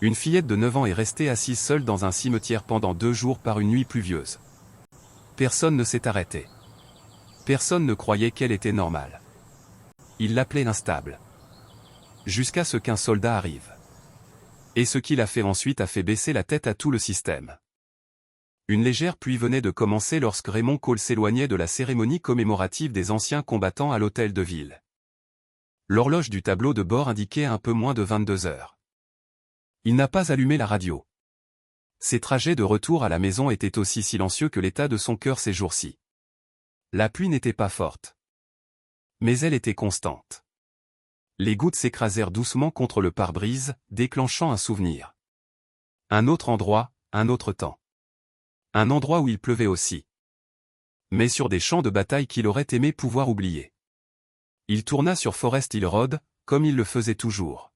Une fillette de 9 ans est restée assise seule dans un cimetière pendant 2 jours par une nuit pluvieuse. Personne ne s'est arrêté. Personne ne croyait qu'elle était normale. Il l'appelait instable. Jusqu'à ce qu'un soldat arrive. Et ce qu'il a fait ensuite a fait baisser la tête à tout le système. Une légère pluie venait de commencer lorsque Raymond Cole s'éloignait de la cérémonie commémorative des anciens combattants à l'hôtel de ville. L'horloge du tableau de bord indiquait un peu moins de 22 heures. Il n'a pas allumé la radio. Ses trajets de retour à la maison étaient aussi silencieux que l'état de son cœur ces jours-ci. La pluie n'était pas forte. Mais elle était constante. Les gouttes s'écrasèrent doucement contre le pare-brise, déclenchant un souvenir. Un autre endroit, un autre temps. Un endroit où il pleuvait aussi. Mais sur des champs de bataille qu'il aurait aimé pouvoir oublier. Il tourna sur Forest Hill Road, comme il le faisait toujours.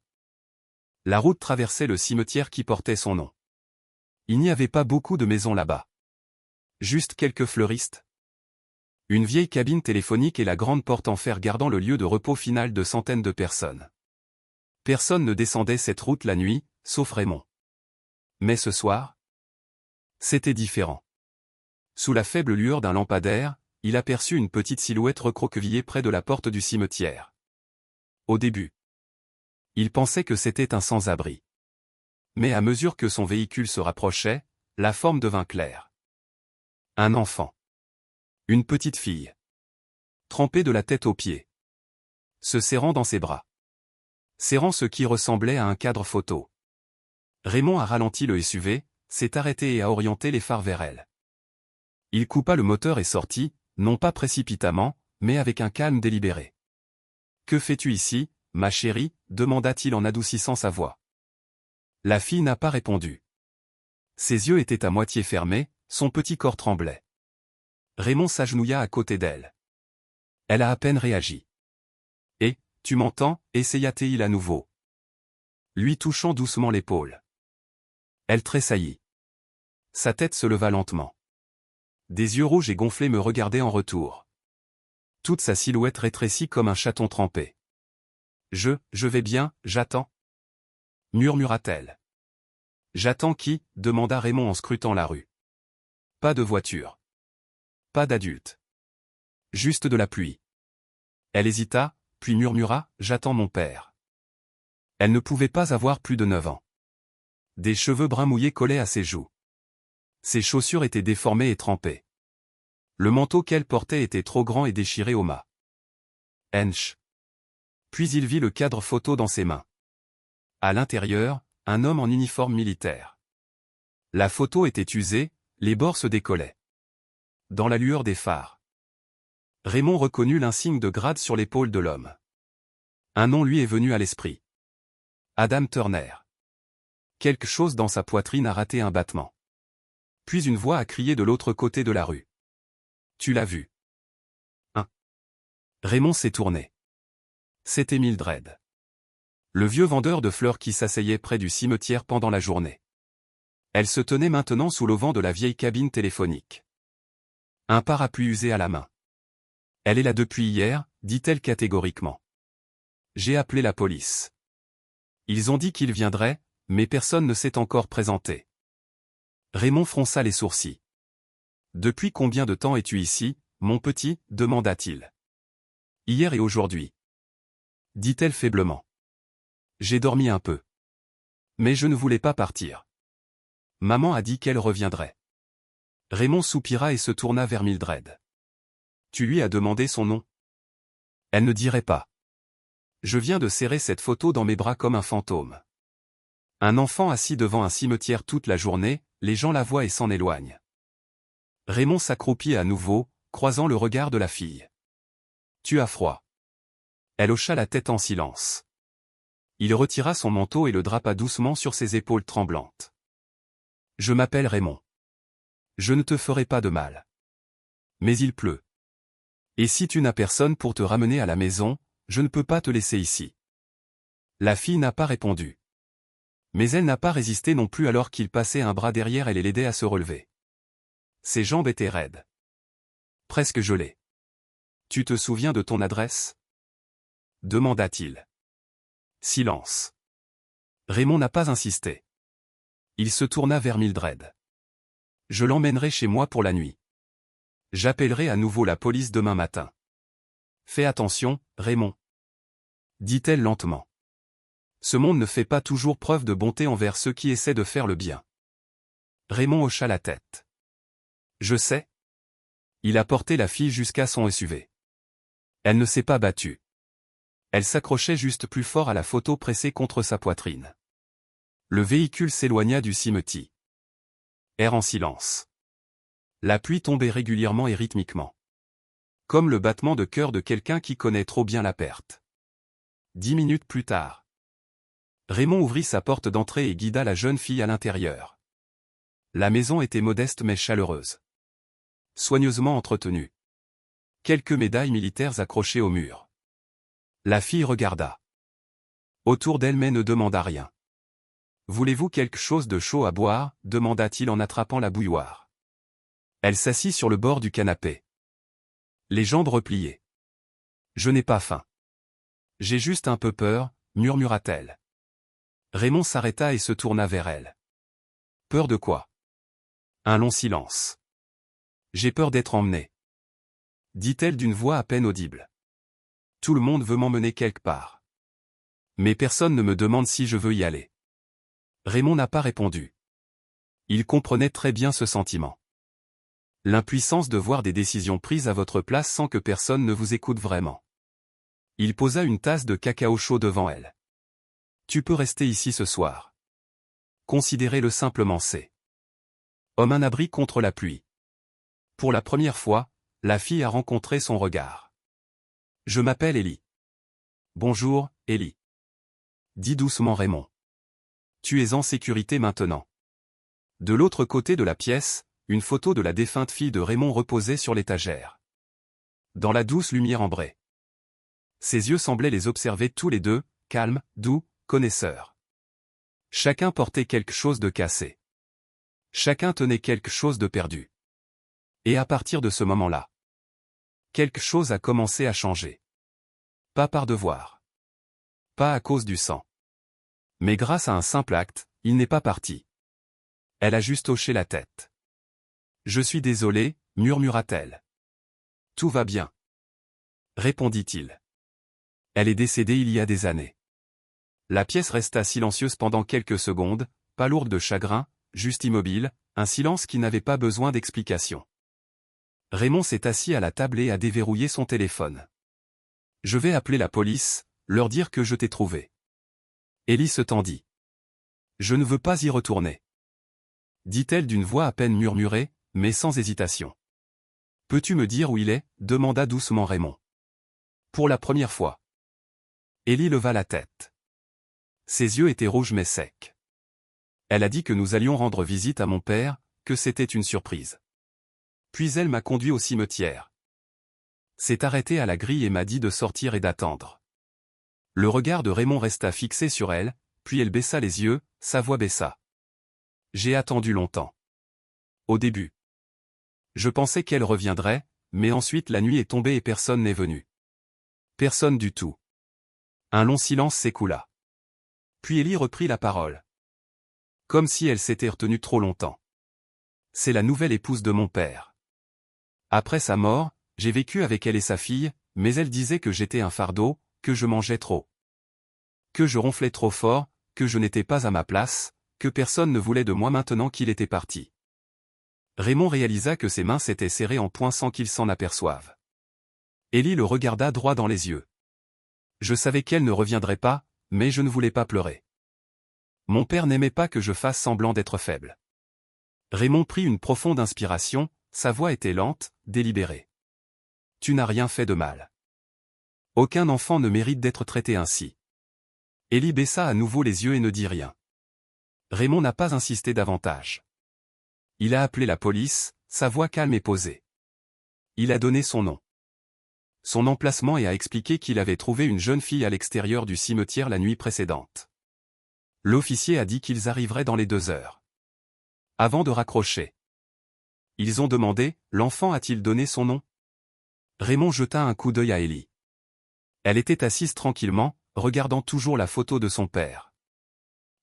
La route traversait le cimetière qui portait son nom. Il n'y avait pas beaucoup de maisons là-bas. Juste quelques fleuristes. Une vieille cabine téléphonique et la grande porte en fer gardant le lieu de repos final de centaines de personnes. Personne ne descendait cette route la nuit, sauf Raymond. Mais ce soir, c'était différent. Sous la faible lueur d'un lampadaire, il aperçut une petite silhouette recroquevillée près de la porte du cimetière. Au début, il pensait que c'était un sans-abri. Mais à mesure que son véhicule se rapprochait, la forme devint claire. Un enfant. Une petite fille. Trempée de la tête aux pieds. Se serrant dans ses bras. Serrant ce qui ressemblait à un cadre photo. Raymond a ralenti le SUV, s'est arrêté et a orienté les phares vers elle. Il coupa le moteur et sortit, non pas précipitamment, mais avec un calme délibéré. « Que fais-tu ici, ma chérie » demanda-t-il en adoucissant sa voix. La fille n'a pas répondu. Ses yeux étaient à moitié fermés, son petit corps tremblait. Raymond s'agenouilla à côté d'elle. Elle a à peine réagi. « Et, tu m'entends » essaya-t-il à nouveau. Lui touchant doucement l'épaule. Elle tressaillit. Sa tête se leva lentement. Des yeux rouges et gonflés me regardaient en retour. Toute sa silhouette rétrécie comme un chaton trempé. « Je vais bien, j'attends. » murmura-t-elle. « J'attends qui » demanda Raymond en scrutant la rue. Pas de voiture. Pas d'adulte. Juste de la pluie. Elle hésita, puis murmura « J'attends mon père. » Elle ne pouvait pas avoir plus de 9 ans. Des cheveux bruns mouillés collaient à ses joues. Ses chaussures étaient déformées et trempées. Le manteau qu'elle portait était trop grand et déchiré au mât. Hench. Puis il vit le cadre photo dans ses mains. À l'intérieur, un homme en uniforme militaire. La photo était usée, les bords se décollaient. Dans la lueur des phares. Raymond reconnut l'insigne de grade sur l'épaule de l'homme. Un nom lui est venu à l'esprit. Adam Turner. Quelque chose dans sa poitrine a raté un battement. Puis une voix a crié de l'autre côté de la rue. « Tu l'as vu. » Raymond s'est tourné. C'était Mildred. Le vieux vendeur de fleurs qui s'asseyait près du cimetière pendant la journée. Elle se tenait maintenant sous l'auvent de la vieille cabine téléphonique. Un parapluie usé à la main. « Elle est là depuis hier » dit-elle catégoriquement. « J'ai appelé la police. Ils ont dit qu'ils viendraient, mais personne ne s'est encore présenté. » Raymond fronça les sourcils. « Depuis combien de temps es-tu ici, mon petit » demanda-t-il. « Hier et aujourd'hui. » dit-elle faiblement. « J'ai dormi un peu. Mais je ne voulais pas partir. Maman a dit qu'elle reviendrait. » Raymond soupira et se tourna vers Mildred. « Tu lui as demandé son nom ?» Elle ne dirait pas. « Je viens de serrer cette photo dans mes bras comme un fantôme. » Un enfant assis devant un cimetière toute la journée, les gens la voient et s'en éloignent. Raymond s'accroupit à nouveau, croisant le regard de la fille. « Tu as froid. » Elle hocha la tête en silence. Il retira son manteau et le drapa doucement sur ses épaules tremblantes. « Je m'appelle Raymond. Je ne te ferai pas de mal. Mais il pleut. Et si tu n'as personne pour te ramener à la maison, je ne peux pas te laisser ici. » La fille n'a pas répondu. Mais elle n'a pas résisté non plus alors qu'il passait un bras derrière elle et l'aidait à se relever. Ses jambes étaient raides. Presque gelées. « Tu te souviens de ton adresse ?» demanda-t-il. Silence. Raymond n'a pas insisté. Il se tourna vers Mildred. Je l'emmènerai chez moi pour la nuit. J'appellerai à nouveau la police demain matin. Fais attention, Raymond. Dit-elle lentement. Ce monde ne fait pas toujours preuve de bonté envers ceux qui essaient de faire le bien. Raymond hocha la tête. Je sais. Il a porté la fille jusqu'à son SUV. Elle ne s'est pas battue. Elle s'accrochait juste plus fort à la photo pressée contre sa poitrine. Le véhicule s'éloigna du cimetière. Air en silence. La pluie tombait régulièrement et rythmiquement. Comme le battement de cœur de quelqu'un qui connaît trop bien la perte. 10 minutes plus tard. Raymond ouvrit sa porte d'entrée et guida la jeune fille à l'intérieur. La maison était modeste mais chaleureuse. Soigneusement entretenue. Quelques médailles militaires accrochées au mur. La fille regarda. Autour d'elle mais ne demanda rien. « Voulez-vous quelque chose de chaud à boire » demanda-t-il en attrapant la bouilloire. Elle s'assit sur le bord du canapé. Les jambes repliées. « Je n'ai pas faim. J'ai juste un peu peur » murmura-t-elle. Raymond s'arrêta et se tourna vers elle. « Peur de quoi ?» Un long silence. « J'ai peur d'être emmenée. » dit-elle d'une voix à peine audible. « Tout le monde veut m'emmener quelque part. Mais personne ne me demande si je veux y aller. » Raymond n'a pas répondu. Il comprenait très bien ce sentiment. L'impuissance de voir des décisions prises à votre place sans que personne ne vous écoute vraiment. Il posa une tasse de cacao chaud devant elle. « Tu peux rester ici ce soir. » Considérez-le simplement c'est. Homme un abri contre la pluie. Pour la première fois, la fille a rencontré son regard. « Je m'appelle Ellie. »« Bonjour, Ellie. » dit doucement Raymond. « Tu es en sécurité maintenant. » De l'autre côté de la pièce, une photo de la défunte fille de Raymond reposait sur l'étagère. Dans la douce lumière ambrée. Ses yeux semblaient les observer tous les deux, calmes, doux, connaisseurs. Chacun portait quelque chose de cassé. Chacun tenait quelque chose de perdu. Et à partir de ce moment-là, quelque chose a commencé à changer. Pas par devoir. Pas à cause du sang. Mais grâce à un simple acte, il n'est pas parti. Elle a juste hoché la tête. « Je suis désolée, » murmura-t-elle. « Tout va bien. » répondit-il. Elle est décédée il y a des années. La pièce resta silencieuse pendant quelques secondes, pas lourde de chagrin, juste immobile, un silence qui n'avait pas besoin d'explication. Raymond s'est assis à la table et a déverrouillé son téléphone. « Je vais appeler la police, leur dire que je t'ai trouvé. » Ellie se tendit. « Je ne veux pas y retourner. » dit-elle d'une voix à peine murmurée, mais sans hésitation. « Peux-tu me dire où il est » demanda doucement Raymond. Pour la première fois. Ellie leva la tête. Ses yeux étaient rouges mais secs. Elle a dit que nous allions rendre visite à mon père, que c'était une surprise. Puis elle m'a conduit au cimetière. S'est arrêtée à la grille et m'a dit de sortir et d'attendre. Le regard de Raymond resta fixé sur elle, puis elle baissa les yeux, sa voix baissa. J'ai attendu longtemps. Au début. Je pensais qu'elle reviendrait, mais ensuite la nuit est tombée et personne n'est venu. Personne du tout. Un long silence s'écoula. Puis Ellie reprit la parole. Comme si elle s'était retenue trop longtemps. C'est la nouvelle épouse de mon père. Après sa mort, j'ai vécu avec elle et sa fille, mais elle disait que j'étais un fardeau, que je mangeais trop. Que je ronflais trop fort, que je n'étais pas à ma place, que personne ne voulait de moi maintenant qu'il était parti. Raymond réalisa que ses mains s'étaient serrées en poing sans qu'il s'en aperçoive. Ellie le regarda droit dans les yeux. Je savais qu'elle ne reviendrait pas, mais je ne voulais pas pleurer. Mon père n'aimait pas que je fasse semblant d'être faible. Raymond prit une profonde inspiration, sa voix était lente, délibérée. Tu n'as rien fait de mal. Aucun enfant ne mérite d'être traité ainsi. Ellie baissa à nouveau les yeux et ne dit rien. Raymond n'a pas insisté davantage. Il a appelé la police, sa voix calme et posée. Il a donné son nom. Son emplacement et a expliqué qu'il avait trouvé une jeune fille à l'extérieur du cimetière la nuit précédente. L'officier a dit qu'ils arriveraient dans les 2 heures. Avant de raccrocher. Ils ont demandé, l'enfant a-t-il donné son nom? Raymond jeta un coup d'œil à Ellie. Elle était assise tranquillement, regardant toujours la photo de son père.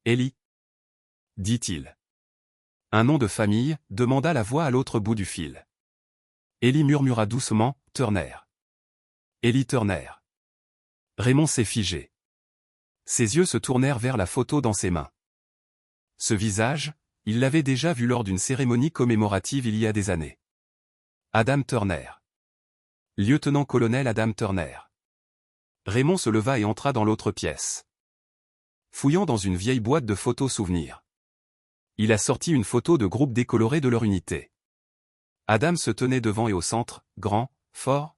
Ellie, dit-il. Un nom de famille, demanda la voix à l'autre bout du fil. Ellie murmura doucement, Turner. Ellie Turner. Raymond s'est figé. Ses yeux se tournèrent vers la photo dans ses mains. Ce visage, il l'avait déjà vu lors d'une cérémonie commémorative il y a des années. Adam Turner. Lieutenant-colonel Adam Turner. Raymond se leva et entra dans l'autre pièce. Fouillant dans une vieille boîte de photos souvenirs. Il a sorti une photo de groupe décoloré de leur unité. Adam se tenait devant et au centre, grand, fort,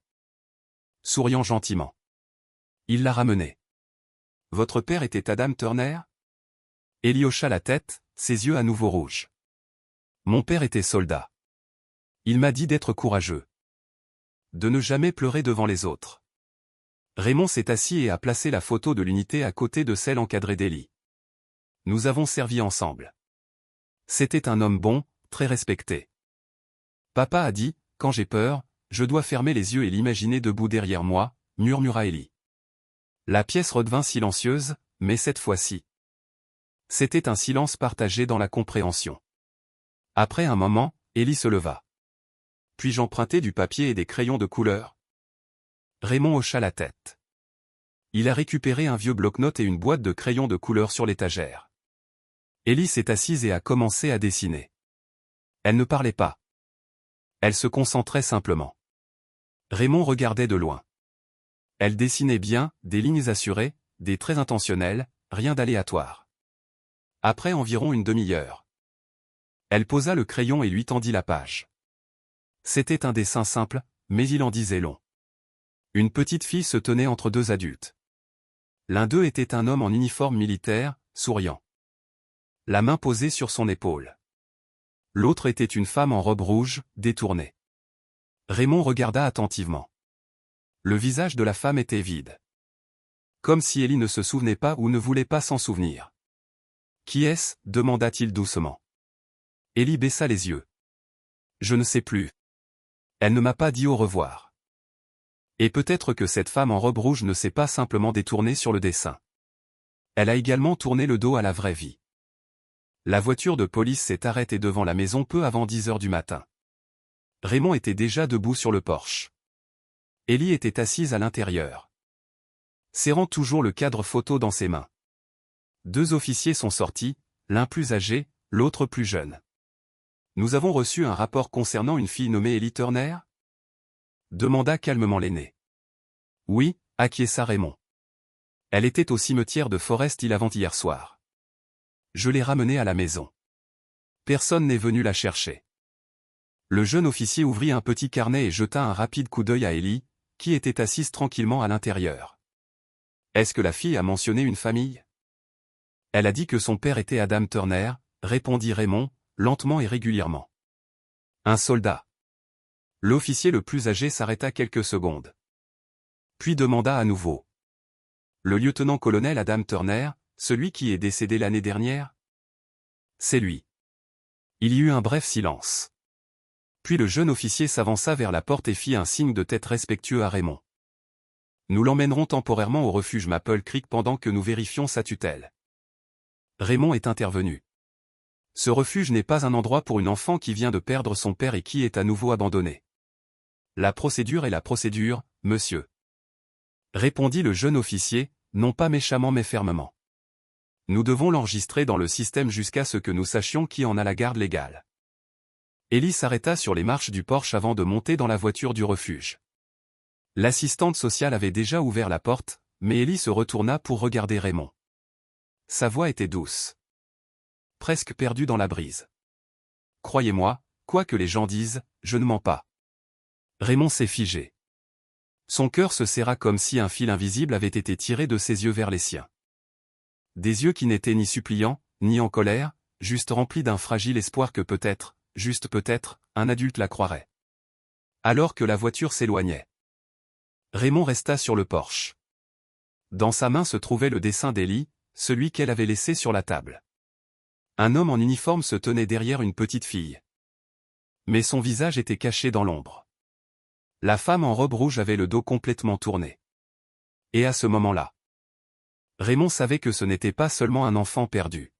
souriant gentiment. Il l'a ramené. Votre père était Adam Turner? Ellie hocha la tête, ses yeux à nouveau rouges. Mon père était soldat. Il m'a dit d'être courageux. De ne jamais pleurer devant les autres. Raymond s'est assis et a placé la photo de l'unité à côté de celle encadrée d'Ellie. Nous avons servi ensemble. C'était un homme bon, très respecté. Papa a dit, quand j'ai peur, je dois fermer les yeux et l'imaginer debout derrière moi, murmura Ellie. La pièce redevint silencieuse, mais cette fois-ci. C'était un silence partagé dans la compréhension. Après un moment, Ellie se leva. Puis-je emprunter du papier et des crayons de couleur? Raymond hocha la tête. Il a récupéré un vieux bloc-notes et une boîte de crayons de couleur sur l'étagère. Ellie s'est assise et a commencé à dessiner. Elle ne parlait pas. Elle se concentrait simplement. Raymond regardait de loin. Elle dessinait bien, des lignes assurées, des traits intentionnels, rien d'aléatoire. Après environ une demi-heure. Elle posa le crayon et lui tendit la page. C'était un dessin simple, mais il en disait long. Une petite fille se tenait entre deux adultes. L'un d'eux était un homme en uniforme militaire, souriant. La main posée sur son épaule. L'autre était une femme en robe rouge, détournée. Raymond regarda attentivement. Le visage de la femme était vide. Comme si Ellie ne se souvenait pas ou ne voulait pas s'en souvenir. « Qui est-ce » demanda-t-il doucement. Ellie baissa les yeux. « Je ne sais plus. Elle ne m'a pas dit au revoir. » Et peut-être que cette femme en robe rouge ne s'est pas simplement détournée sur le dessin. Elle a également tourné le dos à la vraie vie. La voiture de police s'est arrêtée devant la maison peu avant 10 heures du matin. Raymond était déjà debout sur le porche. Ellie était assise à l'intérieur. Serrant toujours le cadre photo dans ses mains. Deux officiers sont sortis, l'un plus âgé, l'autre plus jeune. Nous avons reçu un rapport concernant une fille nommée Ellie Turner? Demanda calmement l'aîné. Oui, acquiesça Raymond. Elle était au cimetière de Forest Hill avant-hier soir. Je l'ai ramenée à la maison. Personne n'est venu la chercher. Le jeune officier ouvrit un petit carnet et jeta un rapide coup d'œil à Ellie, qui était assise tranquillement à l'intérieur. Est-ce que la fille a mentionné une famille? Elle a dit que son père était Adam Turner, répondit Raymond, lentement et régulièrement. Un soldat. L'officier le plus âgé s'arrêta quelques secondes. Puis demanda à nouveau. Le lieutenant-colonel Adam Turner, celui qui est décédé l'année dernière? C'est lui. Il y eut un bref silence. Puis le jeune officier s'avança vers la porte et fit un signe de tête respectueux à Raymond. Nous l'emmènerons temporairement au refuge Maple Creek pendant que nous vérifions sa tutelle. Raymond est intervenu. Ce refuge n'est pas un endroit pour une enfant qui vient de perdre son père et qui est à nouveau abandonnée. La procédure est la procédure, monsieur. Répondit le jeune officier, non pas méchamment mais fermement. Nous devons l'enregistrer dans le système jusqu'à ce que nous sachions qui en a la garde légale. Ellie s'arrêta sur les marches du porche avant de monter dans la voiture du refuge. L'assistante sociale avait déjà ouvert la porte, mais Ellie se retourna pour regarder Raymond. Sa voix était douce. Presque perdue dans la brise. Croyez-moi, quoi que les gens disent, je ne mens pas. Raymond s'est figé. Son cœur se serra comme si un fil invisible avait été tiré de ses yeux vers les siens. Des yeux qui n'étaient ni suppliants, ni en colère, juste remplis d'un fragile espoir que peut-être, juste peut-être, un adulte la croirait. Alors que la voiture s'éloignait. Raymond resta sur le porche. Dans sa main se trouvait le dessin d'Ellie, celui qu'elle avait laissé sur la table. Un homme en uniforme se tenait derrière une petite fille. Mais son visage était caché dans l'ombre. La femme en robe rouge avait le dos complètement tourné. Et à ce moment-là, Raymond savait que ce n'était pas seulement un enfant perdu.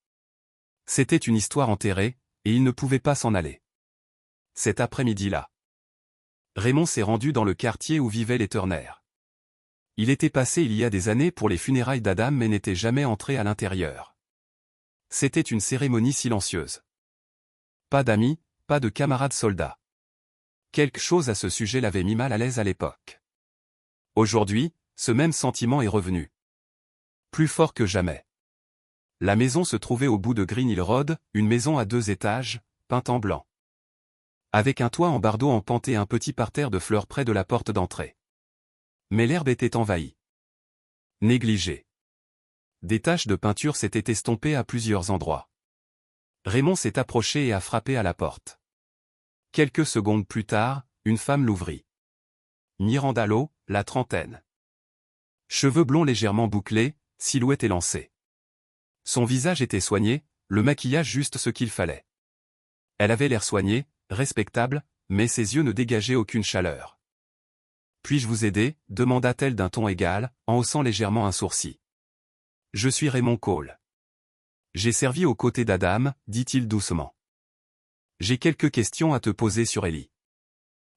C'était une histoire enterrée, Et il ne pouvait pas s'en aller. Cet après-midi-là, Raymond s'est rendu dans le quartier où vivaient les Turner. Il était passé il y a des années pour les funérailles d'Adam mais n'était jamais entré à l'intérieur. C'était une cérémonie silencieuse. Pas d'amis, pas de camarades soldats. Quelque chose à ce sujet l'avait mis mal à l'aise à l'époque. Aujourd'hui, ce même sentiment est revenu. Plus fort que jamais. La maison se trouvait au bout de Green Hill Road, une maison à 2 étages, peinte en blanc. Avec un toit en bardeaux empanté et un petit parterre de fleurs près de la porte d'entrée. Mais l'herbe était envahie. Négligée. Des taches de peinture s'étaient estompées à plusieurs endroits. Raymond s'est approché et a frappé à la porte. Quelques secondes plus tard, une femme l'ouvrit. Miranda Lowe, la trentaine. Cheveux blonds légèrement bouclés, silhouette élancée. Son visage était soigné, le maquillage juste ce qu'il fallait. Elle avait l'air soignée, respectable, mais ses yeux ne dégageaient aucune chaleur. « Puis-je vous aider » demanda-t-elle d'un ton égal, en haussant légèrement un sourcil. « Je suis Raymond Cole. J'ai servi aux côtés d'Adam, dit-il doucement. J'ai quelques questions à te poser sur Ellie. »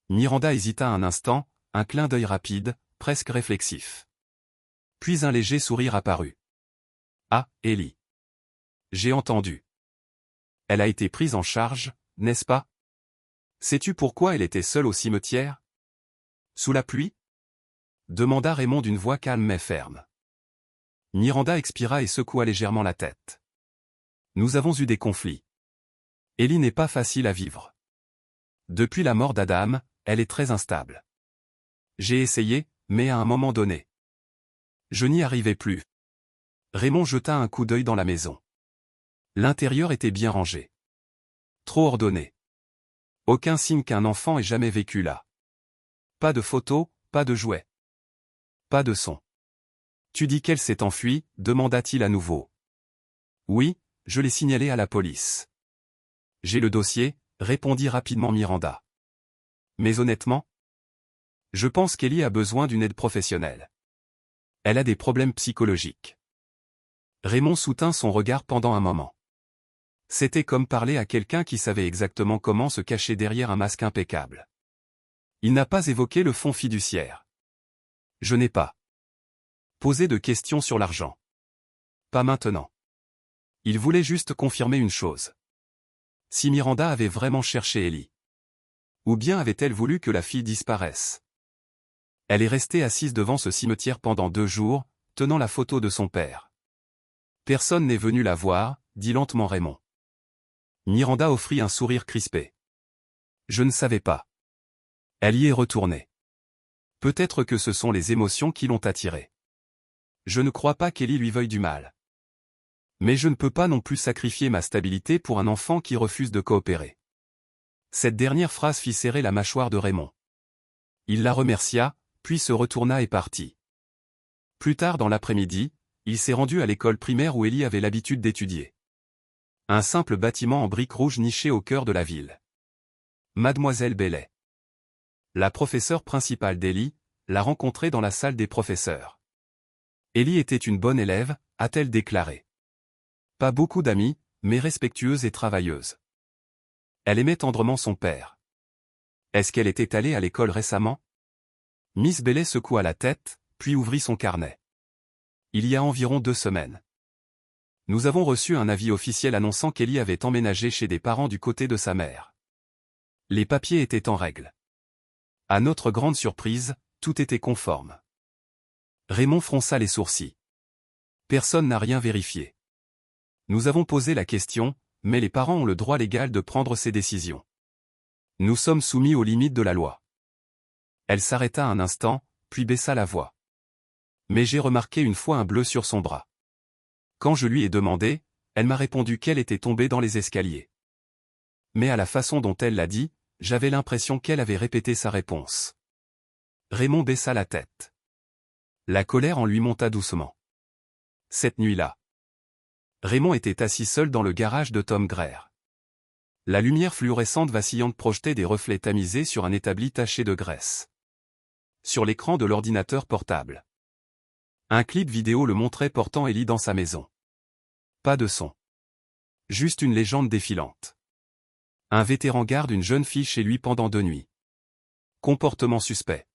Miranda hésita un instant, un clin d'œil rapide, presque réflexif. Puis un léger sourire apparut. « Ah, Ellie. J'ai entendu. Elle a été prise en charge, n'est-ce pas? Sais-tu pourquoi elle était seule au cimetière? Sous la pluie? Demanda Raymond d'une voix calme mais ferme. Miranda expira et secoua légèrement la tête. Nous avons eu des conflits. Ellie n'est pas facile à vivre. Depuis la mort d'Adam, elle est très instable. J'ai essayé, mais à un moment donné. Je n'y arrivais plus. Raymond jeta un coup d'œil dans la maison. L'intérieur était bien rangé. Trop ordonné. Aucun signe qu'un enfant ait jamais vécu là. Pas de photos, pas de jouets. Pas de son. Tu dis qu'elle s'est enfuie, demanda-t-il à nouveau. Oui, je l'ai signalé à la police. J'ai le dossier, répondit rapidement Miranda. Mais honnêtement, je pense qu'Ellie a besoin d'une aide professionnelle. Elle a des problèmes psychologiques. Raymond soutint son regard pendant un moment. C'était comme parler à quelqu'un qui savait exactement comment se cacher derrière un masque impeccable. Il n'a pas évoqué le fonds fiduciaire. Je n'ai pas posé de questions sur l'argent. Pas maintenant. Il voulait juste confirmer une chose. Si Miranda avait vraiment cherché Ellie. Ou bien avait-elle voulu que la fille disparaisse? Elle est restée assise devant ce cimetière pendant 2 jours, tenant la photo de son père. Personne n'est venu la voir, dit lentement Raymond. Miranda offrit un sourire crispé. Je ne savais pas. Elle y est retournée. Peut-être que ce sont les émotions qui l'ont attirée. Je ne crois pas qu'Ellie lui veuille du mal. Mais je ne peux pas non plus sacrifier ma stabilité pour un enfant qui refuse de coopérer. Cette dernière phrase fit serrer la mâchoire de Raymond. Il la remercia, puis se retourna et partit. Plus tard dans l'après-midi, il s'est rendu à l'école primaire où Ellie avait l'habitude d'étudier. Un simple bâtiment en briques rouges niché au cœur de la ville. Mademoiselle Bailey, la professeure principale d'Ellie, l'a rencontrée dans la salle des professeurs. Ellie était une bonne élève, a-t-elle déclaré. Pas beaucoup d'amis, mais respectueuse et travailleuse. Elle aimait tendrement son père. Est-ce qu'elle était allée à l'école récemment? Miss Bailey secoua la tête, puis ouvrit son carnet. Il y a environ 2 semaines. Nous avons reçu un avis officiel annonçant qu'Ellie avait emménagé chez des parents du côté de sa mère. Les papiers étaient en règle. À notre grande surprise, tout était conforme. Raymond fronça les sourcils. Personne n'a rien vérifié. Nous avons posé la question, mais les parents ont le droit légal de prendre ces décisions. Nous sommes soumis aux limites de la loi. Elle s'arrêta un instant, puis baissa la voix. Mais j'ai remarqué une fois un bleu sur son bras. Quand je lui ai demandé, elle m'a répondu qu'elle était tombée dans les escaliers. Mais à la façon dont elle l'a dit, j'avais l'impression qu'elle avait répété sa réponse. Raymond baissa la tête. La colère en lui monta doucement. Cette nuit-là, Raymond était assis seul dans le garage de Tom Greer. La lumière fluorescente vacillante projetait des reflets tamisés sur un établi taché de graisse. Sur l'écran de l'ordinateur portable, un clip vidéo le montrait portant Ellie dans sa maison. Pas de son. Juste une légende défilante. Un vétéran garde une jeune fille chez lui pendant 2 nuits. Comportement suspect.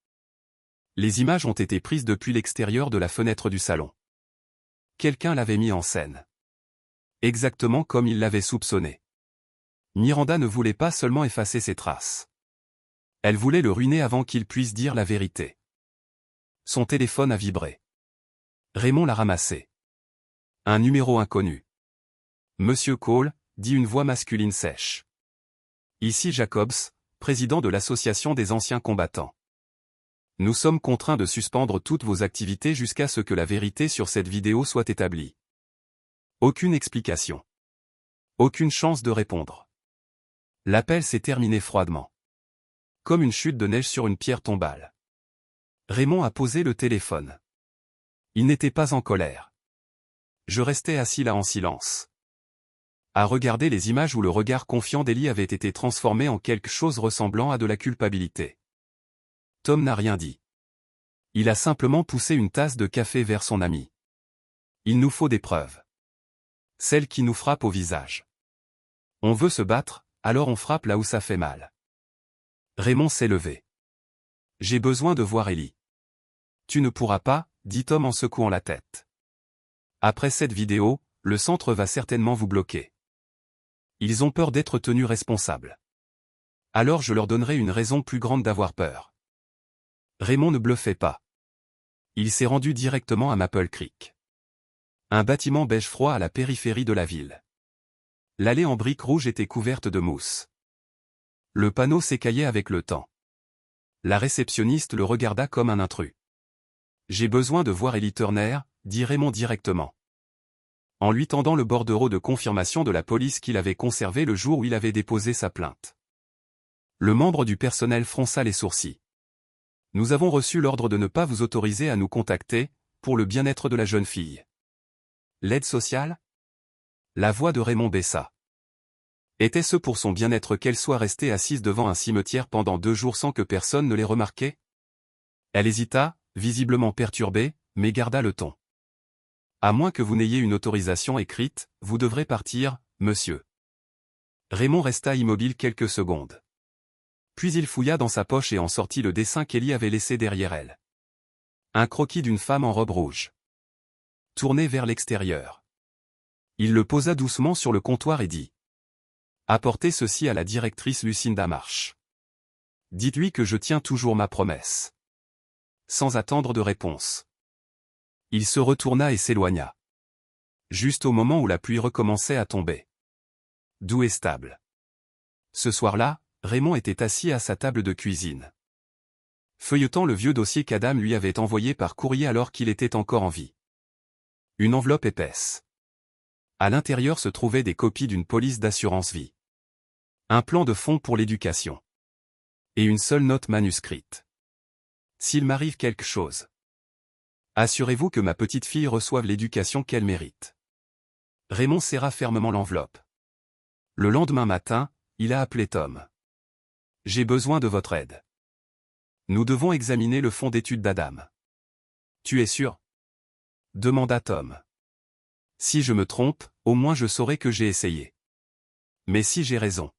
Les images ont été prises depuis l'extérieur de la fenêtre du salon. Quelqu'un l'avait mis en scène. Exactement comme il l'avait soupçonné. Miranda ne voulait pas seulement effacer ses traces. Elle voulait le ruiner avant qu'il puisse dire la vérité. Son téléphone a vibré. Raymond l'a ramassé. Un numéro inconnu. Monsieur Cole, dit une voix masculine sèche. Ici Jacobs, président de l'association des anciens combattants. Nous sommes contraints de suspendre toutes vos activités jusqu'à ce que la vérité sur cette vidéo soit établie. Aucune explication. Aucune chance de répondre. L'appel s'est terminé froidement. Comme une chute de neige sur une pierre tombale. Raymond a posé le téléphone. Il n'était pas en colère. Je restais assis là en silence. À regarder les images où le regard confiant d'Ellie avait été transformé en quelque chose ressemblant à de la culpabilité. Tom n'a rien dit. Il a simplement poussé une tasse de café vers son ami. Il nous faut des preuves. Celles qui nous frappent au visage. On veut se battre, alors on frappe là où ça fait mal. Raymond s'est levé. J'ai besoin de voir Ellie. Tu ne pourras pas, dit Tom en secouant la tête. Après cette vidéo, le centre va certainement vous bloquer. Ils ont peur d'être tenus responsables. Alors je leur donnerai une raison plus grande d'avoir peur. Raymond ne bluffait pas. Il s'est rendu directement à Maple Creek. Un bâtiment beige froid à la périphérie de la ville. L'allée en briques rouges était couverte de mousse. Le panneau s'écaillait avec le temps. La réceptionniste le regarda comme un intrus. J'ai besoin de voir Ellie Turner, dit Raymond directement. En lui tendant le bordereau de confirmation de la police qu'il avait conservé le jour où il avait déposé sa plainte. Le membre du personnel fronça les sourcils. Nous avons reçu l'ordre de ne pas vous autoriser à nous contacter, pour le bien-être de la jeune fille. L'aide sociale? La voix de Raymond baissa. Était-ce pour son bien-être qu'elle soit restée assise devant un cimetière pendant 2 jours sans que personne ne l'ait remarqué? Elle hésita, visiblement perturbée, mais garda le ton. À moins que vous n'ayez une autorisation écrite, vous devrez partir, monsieur. Raymond resta immobile quelques secondes. Puis il fouilla dans sa poche et en sortit le dessin qu'Ellie avait laissé derrière elle. Un croquis d'une femme en robe rouge. Tourné vers l'extérieur. Il le posa doucement sur le comptoir et dit. Apportez ceci à la directrice Lucinda Marsh. Dites-lui que je tiens toujours ma promesse. Sans attendre de réponse. Il se retourna et s'éloigna. Juste au moment où la pluie recommençait à tomber. Doux et stable. Ce soir-là, Raymond était assis à sa table de cuisine. Feuilletant le vieux dossier qu'Adam lui avait envoyé par courrier alors qu'il était encore en vie. Une enveloppe épaisse. À l'intérieur se trouvaient des copies d'une police d'assurance vie. Un plan de fonds pour l'éducation. Et une seule note manuscrite. S'il m'arrive quelque chose. Assurez-vous que ma petite fille reçoive l'éducation qu'elle mérite. Raymond serra fermement l'enveloppe. Le lendemain matin, il a appelé Tom. J'ai besoin de votre aide. Nous devons examiner le fonds d'études d'Adam. Tu es sûr? Demanda Tom. Si je me trompe, au moins je saurai que j'ai essayé. Mais si j'ai raison.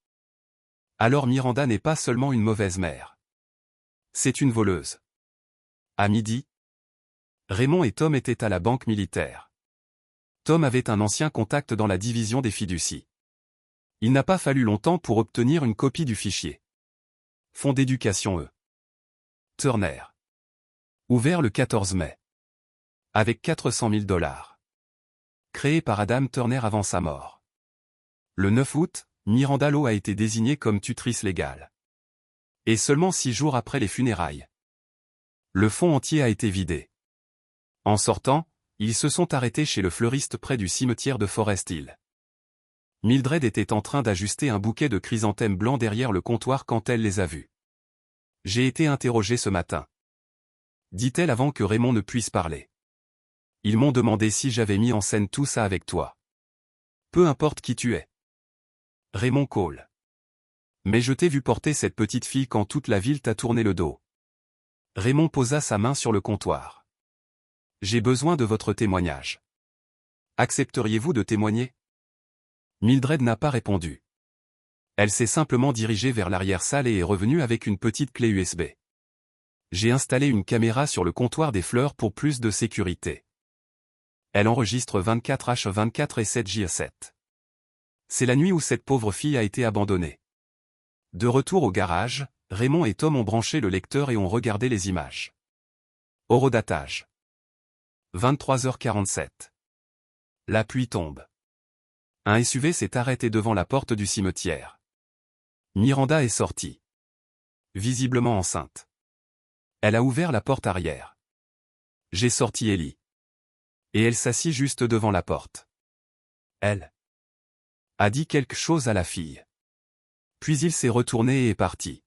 Alors Miranda n'est pas seulement une mauvaise mère. C'est une voleuse. À midi, Raymond et Tom étaient à la banque militaire. Tom avait un ancien contact dans la division des fiducies. Il n'a pas fallu longtemps pour obtenir une copie du fichier. Fonds d'éducation Turner. Ouvert le 14 mai. Avec 400 000 $. Créé par Adam Turner avant sa mort. Le 9 août, Miranda Lowe a été désignée comme tutrice légale. Et seulement 6 jours après les funérailles. Le fonds entier a été vidé. En sortant, ils se sont arrêtés chez le fleuriste près du cimetière de Forest Hill. Mildred était en train d'ajuster un bouquet de chrysanthèmes blancs derrière le comptoir quand elle les a vus. J'ai été interrogée ce matin. Dit-elle avant que Raymond ne puisse parler. Ils m'ont demandé si j'avais mis en scène tout ça avec toi. Peu importe qui tu es. Raymond Cole. Mais je t'ai vu porter cette petite fille quand toute la ville t'a tourné le dos. Raymond posa sa main sur le comptoir. J'ai besoin de votre témoignage. Accepteriez-vous de témoigner? Mildred n'a pas répondu. Elle s'est simplement dirigée vers l'arrière-salle et est revenue avec une petite clé USB. J'ai installé une caméra sur le comptoir des fleurs pour plus de sécurité. Elle enregistre 24h24 et 7h7. C'est la nuit où cette pauvre fille a été abandonnée. De retour au garage, Raymond et Tom ont branché le lecteur et ont regardé les images. Horodatage. 23h47. La pluie tombe. Un SUV s'est arrêté devant la porte du cimetière. Miranda est sortie. Visiblement enceinte. Elle a ouvert la porte arrière. J'ai sorti Ellie. Et elle s'assit juste devant la porte. Elle a dit quelque chose à la fille. Puis il s'est retourné et est parti.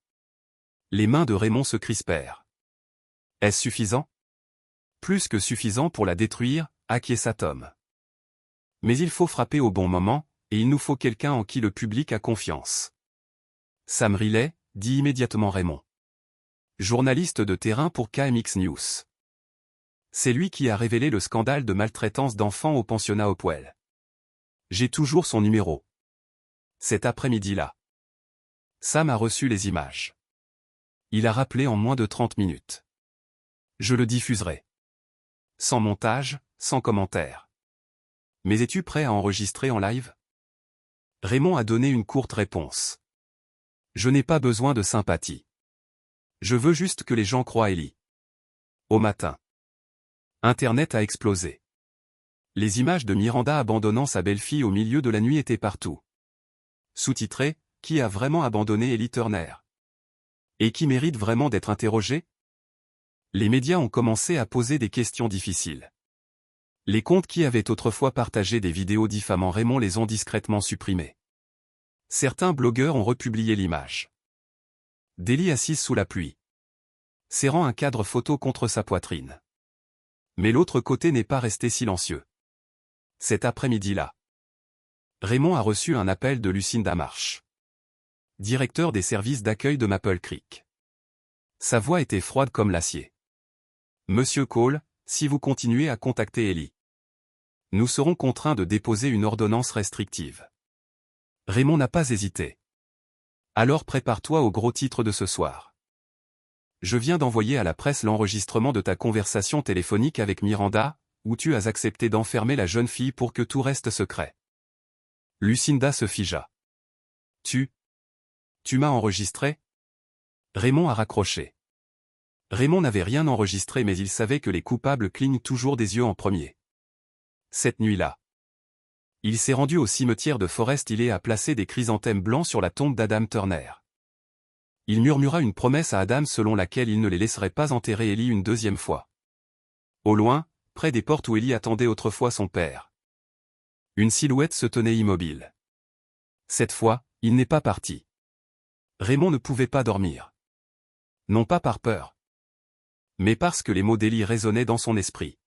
Les mains de Raymond se crispèrent. Est-ce suffisant? Plus que suffisant pour la détruire, acquiesça Tom. Mais il faut frapper au bon moment, et il nous faut quelqu'un en qui le public a confiance. Sam Riley, dit immédiatement Raymond. Journaliste de terrain pour KMX News. C'est lui qui a révélé le scandale de maltraitance d'enfants au pensionnat Hopewell. J'ai toujours son numéro. Cet après-midi-là. Sam a reçu les images. Il a rappelé en moins de 30 minutes. Je le diffuserai. Sans montage, sans commentaire. Mais es-tu prêt à enregistrer en live? Raymond a donné une courte réponse. Je n'ai pas besoin de sympathie. Je veux juste que les gens croient Ellie. Au matin. Internet a explosé. Les images de Miranda abandonnant sa belle-fille au milieu de la nuit étaient partout. Sous-titré, qui a vraiment abandonné Ellie Turner? Et qui mérite vraiment d'être interrogé? Les médias ont commencé à poser des questions difficiles. Les comptes qui avaient autrefois partagé des vidéos diffamant Raymond les ont discrètement supprimées. Certains blogueurs ont republié l'image d'Ellie assise sous la pluie, serrant un cadre photo contre sa poitrine. Mais l'autre côté n'est pas resté silencieux. Cet après-midi-là, Raymond a reçu un appel de Lucinda Marsh, directeur des services d'accueil de Maple Creek. Sa voix était froide comme l'acier. Monsieur Cole, si vous continuez à contacter Ellie, nous serons contraints de déposer une ordonnance restrictive. Raymond n'a pas hésité. Alors prépare-toi au gros titre de ce soir. Je viens d'envoyer à la presse l'enregistrement de ta conversation téléphonique avec Miranda, où tu as accepté d'enfermer la jeune fille pour que tout reste secret. Lucinda se figea. Tu m'as enregistré? Raymond a raccroché. Raymond n'avait rien enregistré mais il savait que les coupables clignent toujours des yeux en premier. Cette nuit-là, il s'est rendu au cimetière de Forest Hill et a placé des chrysanthèmes blancs sur la tombe d'Adam Turner. Il murmura une promesse à Adam selon laquelle il ne les laisserait pas enterrer Ellie une deuxième fois. Au loin, près des portes où Ellie attendait autrefois son père, une silhouette se tenait immobile. Cette fois, il n'est pas parti. Raymond ne pouvait pas dormir. Non pas par peur, mais parce que les mots d'Ellie résonnaient dans son esprit.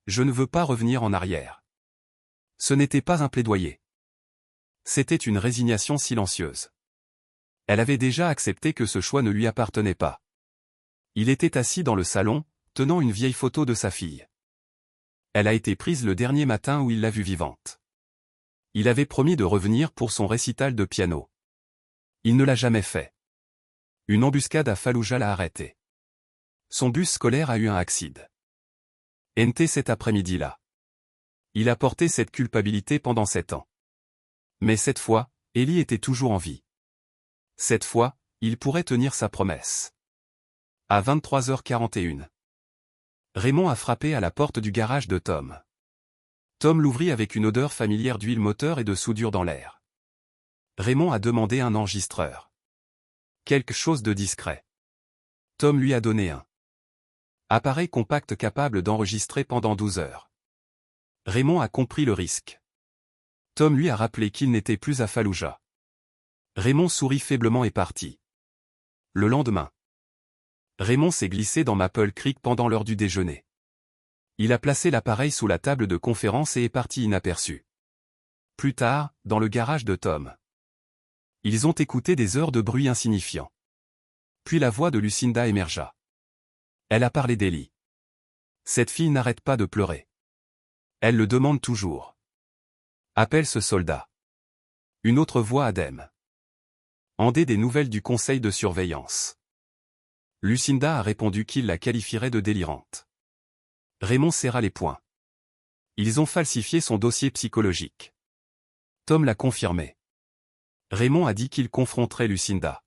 Je ne veux pas revenir en arrière. Ce n'était pas un plaidoyer. C'était une résignation silencieuse. Elle avait déjà accepté que ce choix ne lui appartenait pas. Il était assis dans le salon, tenant une vieille photo de sa fille. Elle a été prise le dernier matin où il l'a vue vivante. Il avait promis de revenir pour son récital de piano. Il ne l'a jamais fait. Une embuscade à Fallujah l'a arrêté. Son bus scolaire a eu un accident. NT cet après-midi-là. Il a porté cette culpabilité pendant 7 ans. Mais cette fois, Ellie était toujours en vie. Cette fois, il pourrait tenir sa promesse. À 23h41. Raymond a frappé à la porte du garage de Tom. Tom l'ouvrit avec une odeur familière d'huile moteur et de soudure dans l'air. Raymond a demandé un enregistreur. Quelque chose de discret. Tom lui a donné un appareil compact capable d'enregistrer pendant 12 heures. Raymond a compris le risque. Tom lui a rappelé qu'il n'était plus à Fallujah. Raymond sourit faiblement et partit. Le lendemain, Raymond s'est glissé dans Maple Creek pendant l'heure du déjeuner. Il a placé l'appareil sous la table de conférence et est parti inaperçu. Plus tard, dans le garage de Tom, ils ont écouté des heures de bruit insignifiant. Puis la voix de Lucinda émergea. Elle a parlé d'Ellie. Cette fille n'arrête pas de pleurer. Elle le demande toujours. Appelle ce soldat. Une autre voix Adam. Andé des nouvelles du conseil de surveillance. Lucinda a répondu qu'il la qualifierait de délirante. Raymond serra les poings. Ils ont falsifié son dossier psychologique. Tom l'a confirmé. Raymond a dit qu'il confronterait Lucinda.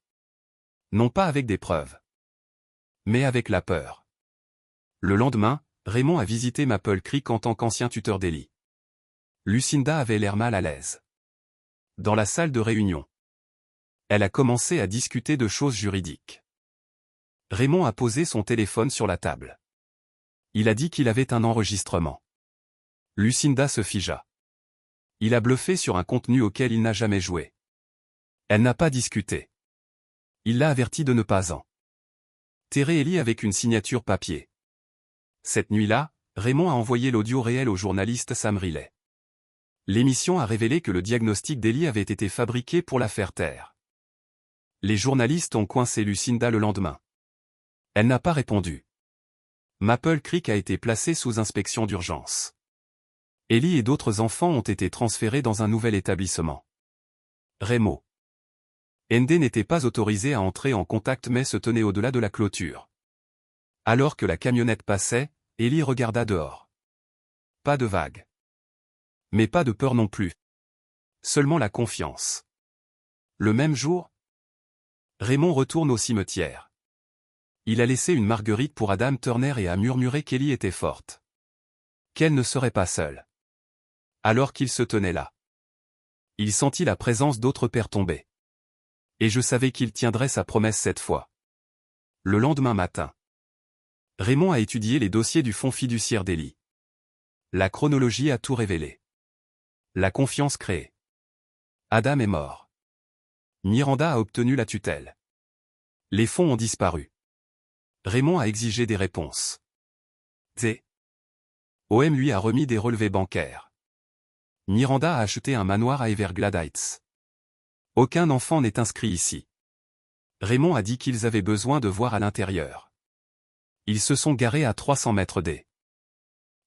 Non pas avec des preuves, mais avec la peur. Le lendemain, Raymond a visité Maple Creek en tant qu'ancien tuteur d'Ellie. Lucinda avait l'air mal à l'aise. Dans la salle de réunion, elle a commencé à discuter de choses juridiques. Raymond a posé son téléphone sur la table. Il a dit qu'il avait un enregistrement. Lucinda se figea. Il a bluffé sur un contenu auquel il n'a jamais joué. Elle n'a pas discuté. Il l'a averti de ne pas en terrer Ellie avec une signature papier. Cette nuit-là, Raymond a envoyé l'audio réel au journaliste Sam Riley. L'émission a révélé que le diagnostic d'Ellie avait été fabriqué pour la faire taire. Les journalistes ont coincé Lucinda le lendemain. Elle n'a pas répondu. Maple Creek a été placé sous inspection d'urgence. Ellie et d'autres enfants ont été transférés dans un nouvel établissement. Raymond Nd n'était pas autorisé à entrer en contact mais se tenait au-delà de la clôture. Alors que la camionnette passait, Ellie regarda dehors. Pas de vague. Mais pas de peur non plus. Seulement la confiance. Le même jour, Raymond retourne au cimetière. Il a laissé une marguerite pour Adam Turner et a murmuré qu'Ellie était forte. Qu'elle ne serait pas seule. Alors qu'il se tenait là, il sentit la présence d'autres pères tomber. Et je savais qu'il tiendrait sa promesse cette fois. Le lendemain matin, Raymond a étudié les dossiers du fonds fiduciaire d'Ellie. La chronologie a tout révélé. La confiance créée. Adam est mort. Miranda a obtenu la tutelle. Les fonds ont disparu. Raymond a exigé des réponses. OM lui a remis des relevés bancaires. Miranda a acheté un manoir à Everglade Heights. Aucun enfant n'est inscrit ici. Raymond a dit qu'ils avaient besoin de voir à l'intérieur. Ils se sont garés à 300 mètres des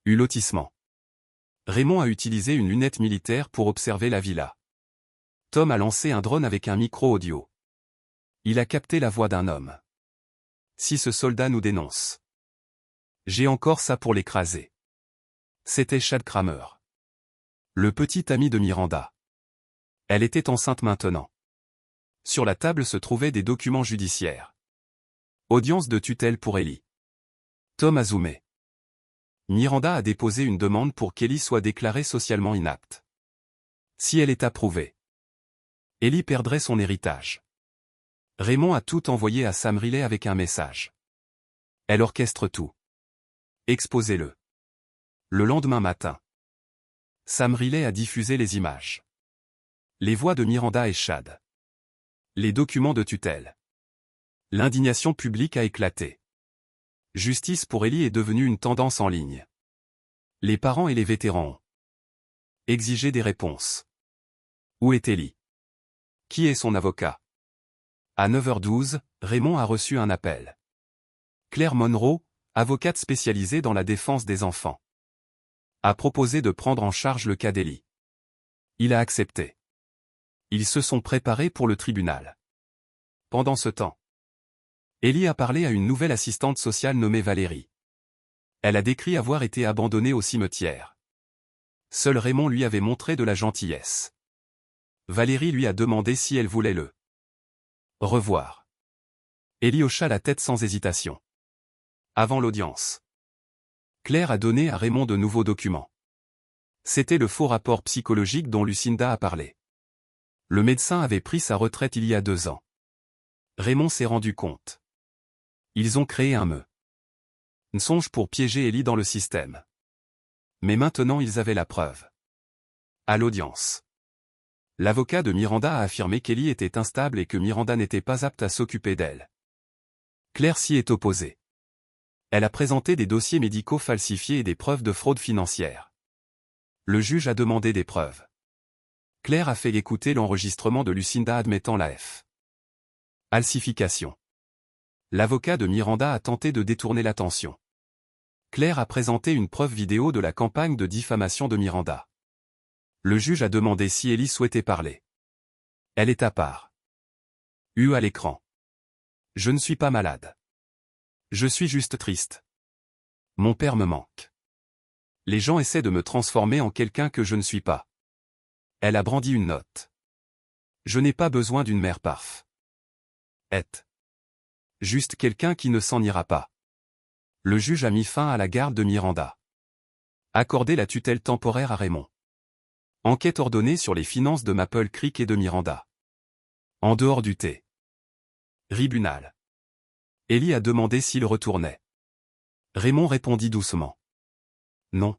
lotissement. Raymond a utilisé une lunette militaire pour observer la villa. Tom a lancé un drone avec un micro audio. Il a capté la voix d'un homme. Si ce soldat nous dénonce, j'ai encore ça pour l'écraser. C'était Chad Kramer, le petit ami de Miranda. Elle était enceinte maintenant. Sur la table se trouvaient des documents judiciaires. Audience de tutelle pour Ellie. Tom a zoomé. Miranda a déposé une demande pour qu'Ellie soit déclarée socialement inapte. Si elle est approuvée, Ellie perdrait son héritage. Raymond a tout envoyé à Sam Riley avec un message. Elle orchestre tout. Exposez-le. Le lendemain matin, Sam Riley a diffusé les images. Les voix de Miranda et Chad. Les documents de tutelle. L'indignation publique a éclaté. Justice pour Ellie est devenue une tendance en ligne. Les parents et les vétérans ont exigé des réponses. Où est Ellie? Qui est son avocat? À 9h12, Raymond a reçu un appel. Claire Monroe, avocate spécialisée dans la défense des enfants, a proposé de prendre en charge le cas d'Ellie. Il a accepté. Ils se sont préparés pour le tribunal. Pendant ce temps, Ellie a parlé à une nouvelle assistante sociale nommée Valérie. Elle a décrit avoir été abandonnée au cimetière. Seul Raymond lui avait montré de la gentillesse. Valérie lui a demandé si elle voulait le revoir. Ellie hocha la tête sans hésitation. Avant l'audience, Claire a donné à Raymond de nouveaux documents. C'était le faux rapport psychologique dont Lucinda a parlé. Le médecin avait pris sa retraite il y a 2 ans. Raymond s'est rendu compte. Ils ont créé un mensonge pour piéger Ellie dans le système. Mais maintenant ils avaient la preuve. À l'audience, l'avocat de Miranda a affirmé qu'Ellie était instable et que Miranda n'était pas apte à s'occuper d'elle. Claire s'y est opposée. Elle a présenté des dossiers médicaux falsifiés et des preuves de fraude financière. Le juge a demandé des preuves. Claire a fait écouter l'enregistrement de Lucinda admettant la falsification. L'avocat de Miranda a tenté de détourner l'attention. Claire a présenté une preuve vidéo de la campagne de diffamation de Miranda. Le juge a demandé si Ellie souhaitait parler. Elle est à part. À l'écran. Je ne suis pas malade. Je suis juste triste. Mon père me manque. Les gens essaient de me transformer en quelqu'un que je ne suis pas. Elle a brandi une note. Je n'ai pas besoin d'une mère parf. Juste quelqu'un qui ne s'en ira pas. Le juge a mis fin à la garde de Miranda. Accordé la tutelle temporaire à Raymond. Enquête ordonnée sur les finances de Maple Creek et de Miranda. En dehors du thé. Tribunal. Ellie a demandé s'il retournait. Raymond répondit doucement. Non.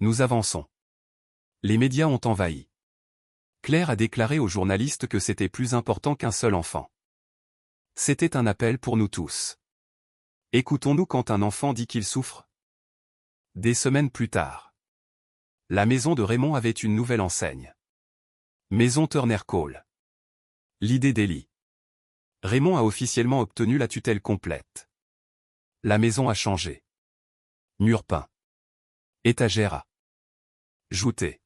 Nous avançons. Les médias ont envahi. Claire a déclaré aux journalistes que c'était plus important qu'un seul enfant. C'était un appel pour nous tous. Écoutons-nous quand un enfant dit qu'il souffre. Des semaines plus tard. La maison de Raymond avait une nouvelle enseigne. Maison Turner Cole. L'idée d'Ellie. Raymond a officiellement obtenu la tutelle complète. La maison a changé. Mur peint. Étagère a jouté.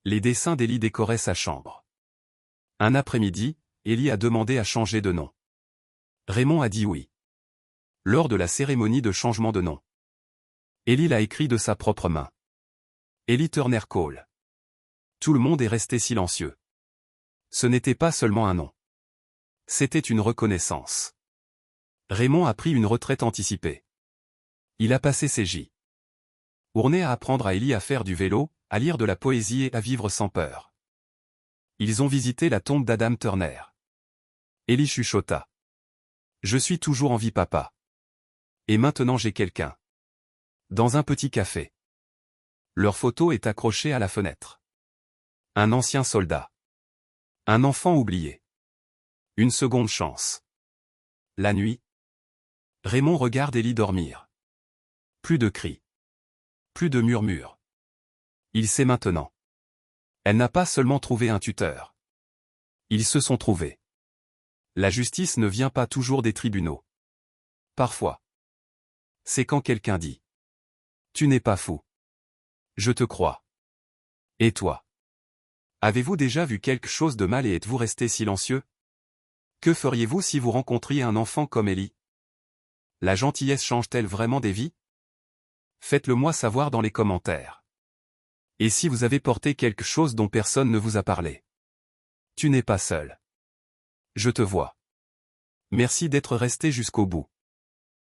Les dessins d'Ellie décoraient sa chambre. Un après-midi, Ellie a demandé à changer de nom. Raymond a dit oui. Lors de la cérémonie de changement de nom. Ellie l'a écrit de sa propre main. Ellie Turner Cole. Tout le monde est resté silencieux. Ce n'était pas seulement un nom. C'était une reconnaissance. Raymond a pris une retraite anticipée. Il a passé ses journées à apprendre à Ellie à faire du vélo, à lire de la poésie et à vivre sans peur. Ils ont visité la tombe d'Adam Turner. Ellie chuchota. Je suis toujours en vie papa. Et maintenant j'ai quelqu'un. Dans un petit café. Leur photo est accrochée à la fenêtre. Un ancien soldat. Un enfant oublié. Une seconde chance. La nuit. Raymond regarde Ellie dormir. Plus de cris. Plus de murmures. Il sait maintenant. Elle n'a pas seulement trouvé un tuteur. Ils se sont trouvés. La justice ne vient pas toujours des tribunaux. Parfois. C'est quand quelqu'un dit. Tu n'es pas fou. Je te crois. Et toi? Avez-vous déjà vu quelque chose de mal et êtes-vous resté silencieux? Que feriez-vous si vous rencontriez un enfant comme Ellie? La gentillesse change-t-elle vraiment des vies? Faites-le moi savoir dans les commentaires. Et si vous avez porté quelque chose dont personne ne vous a parlé? Tu n'es pas seul. Je te vois. Merci d'être resté jusqu'au bout.